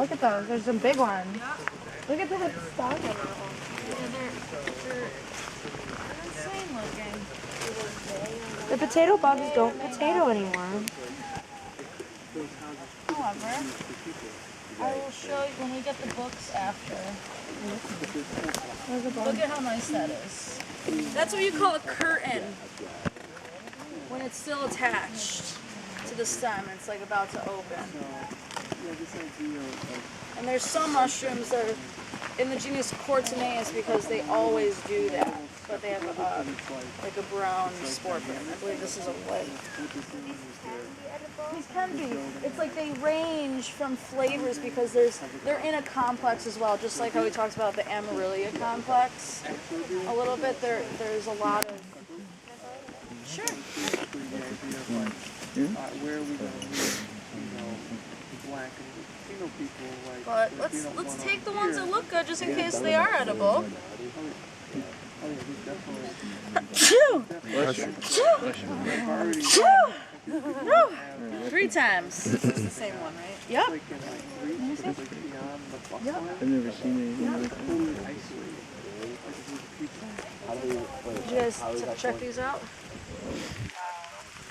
look at those. There's some big ones. Look at the stalk on that one. Yeah, they're insane looking. The potato bugs don't potato anymore. However, I will show you when we get the books after. Look at how nice that is. That's what you call a curtain. When it's still attached to the stem, it's like about to open. And there's some mushrooms that are in the genus Courtenaeus because they always do that, but they have like a brown spore print. I believe this is a white. These can be. It's like they range from flavors because they're in a complex as well, just like how we talked about the Amaryllia complex. A little bit. There's a lot of. Sure. Where are we going to meet, black and Latino people? But let's take the ones that look good just in case they are edible. Chew! Chew! 3 times. This is the same one, right? Yep. I've never seen anything like that. Did you guys check these out?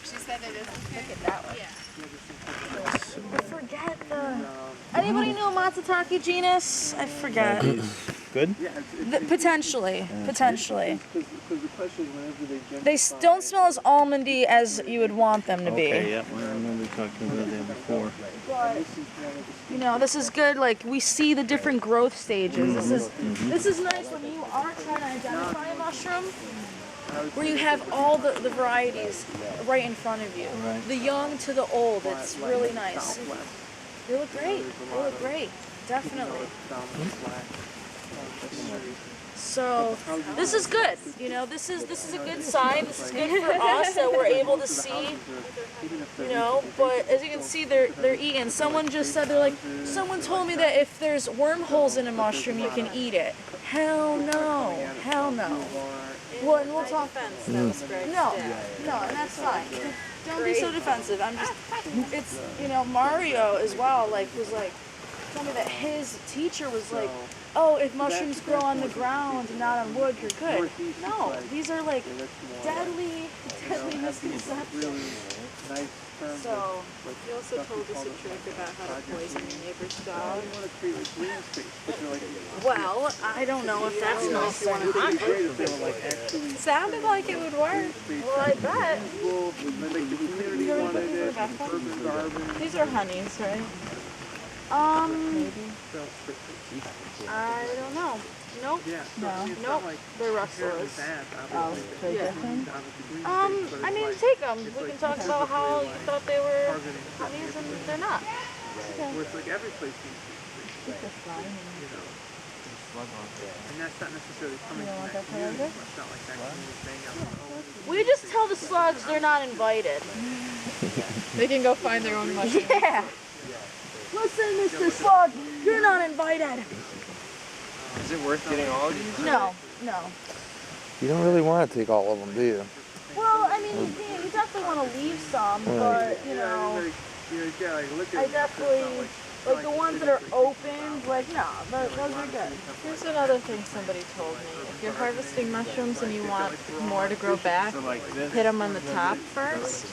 She said it is. Look at that one. Yeah. I forget the... Anybody know Matsutake genus? I forget. Good? Potentially. Potentially. They don't smell as almondy as you would want them to be. Okay, yeah, I remember talking about that before. But, you know, this is good. Like, we see the different growth stages. This is nice when you are trying to identify a mushroom, where you have all the varieties right in front of you. Right. The young to the old. It's really nice. They look great. They look great. Definitely. So this is good. You know, this is a good sign. This is good for us that we're able to see. You know, but as you can see, they're eating. Someone just said someone told me that if there's wormholes in a mushroom, you can eat it. Hell no. Hell no. Well, and we'll talk. No, and that's fine. Don't be so defensive. It's, you know, Mario as well, told me that his teacher was like, oh, if mushrooms grow on the ground and not on wood, you're good. No, these are like deadly misconceptions. So, You also told us a trick about how to poison your neighbor's dog. well, I don't know if that's nice or not. Sounded like it would work. Well, I bet. These are honeys, right? I don't know. Nope. Nope. They're rustlers. Oh, they're different? I mean, take them. We can talk about how you thought they were honeys and they're not. Where it's like every place seems to be, and that's not necessarily coming from that community. It's not like that community saying, We just tell the slugs they're not invited. They can go find their own mushrooms. Yeah. Listen, Mr. Slug, you're not invited. Is it worth getting all of these? No. You don't really want to take all of them, do you? Well, I mean, you definitely want to leave some, but, you know, I definitely, like the ones that are opened, no, those are good. Here's another thing somebody told me. If you're harvesting mushrooms and you want more to grow back, hit them on the top first.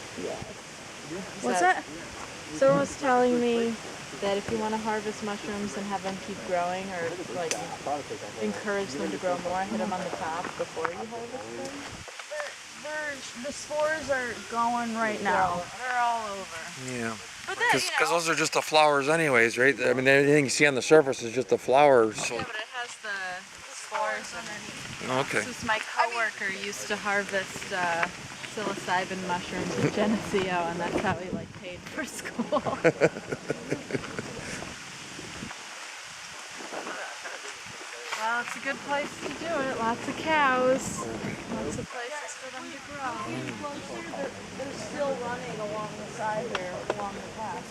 What's that? Someone was telling me that if you want to harvest mushrooms and have them keep growing, or encourage them to grow more, hit them on the top before you harvest them. The spores are going right now. They're all over. Yeah. But that, Because those are just the flowers anyways, right? I mean, anything you see on the surface is just the flowers. So. Yeah, but it has the spores underneath. Okay. This is my coworker used to harvest psilocybin mushrooms in Geneseo, and that's how he paid for school. Well, it's a good place to do it. Lots of cows. Lots of places for them to grow. They're still running along the side here, along the path.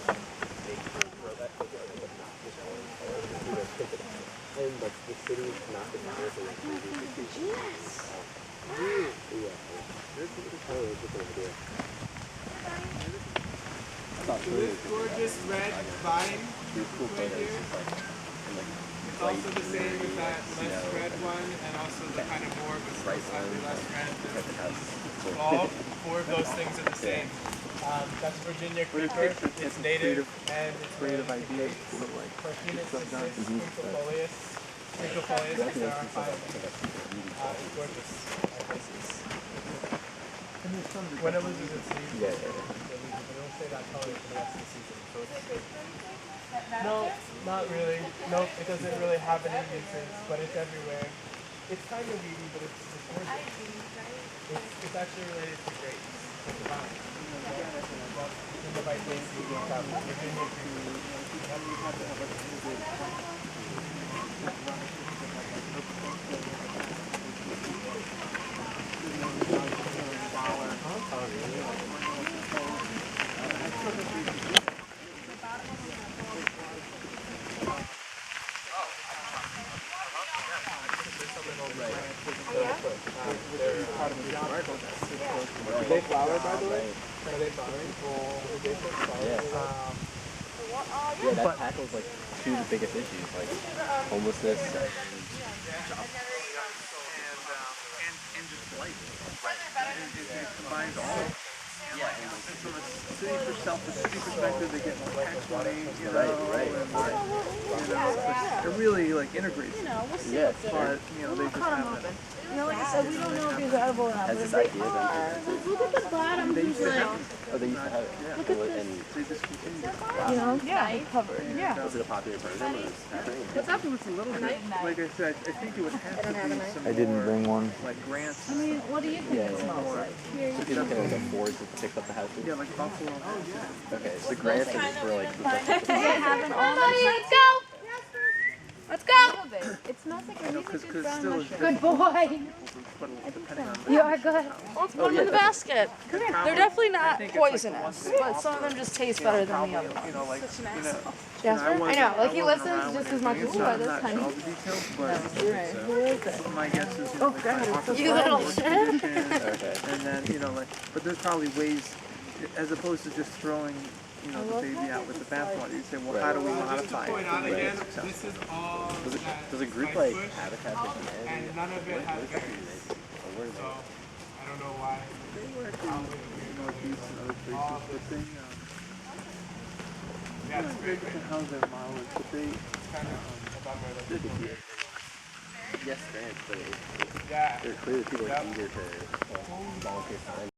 this gorgeous red vine right here, it's also the same as that less red one, and also the kind of more but still slightly less red. All four of those things are the same. That's Virginia creeper. It's native and it's creative ideas, but like Parkinus stuff done. quinquefolius. Quinquefolius is there are 5 of them. Gorgeous places. When it loses its leaves, it will stay that color for the rest of the season. So no, not really. Nope, it doesn't really have any uses, but it's everywhere. It's kind of weedy, but it's gorgeous. It's actually related to grapes. It's a vine. In the right place, you can have Virginia creeper. Do they flower, by the way? Are they flowering? Yeah, that tackles like two of the biggest issues, like homelessness and just life. It combines all. Yeah, and from a city for self-esteem perspective, they get more tax money, you know, and it really like integrates. yeah, But they just have it. Like I said, we don't know if these are edible or not. has this idea that Look at the bottom. They used to have oh they used to have it. Look at this. And they discontinued. You know, it's covered. was it a popular program or was it What's happened was a little bit, like I said, I think it would have to be some I didn't more, bring one. like grants. I mean, what do you think it smells like? so people can like afford to pick up the houses? Yeah, like Buffalo. Okay, so the grants are just for like the Does it have an almond? Let's go. Let's go. It smells like a Because really brown still, mushroom. Good boy. depending on You are good. Well, let's put them in the basket. They're definitely not poisonous, but some of them just taste better than the other ones. like, Jasper? I know, like he listens just as much as you. I'm That's not sure all honey. the details, but You're right. Who is it? my guess is, like, by office You little work shit. conditions, Okay. and then, like, but there's probably ways, as opposed to just throwing, the baby out with the bathwater. You say, well, how do we modify it to make it successful? This is all Does a group like Habitat for Humanity? and none of it has berries. Or where is So it? I don't know why. They work in Northeast and other places, but they, Yeah, it's great. how their model is, but they, Kind of about where the people are. Yes, grants, but Yeah. they're clearly people are eager to volunteer time.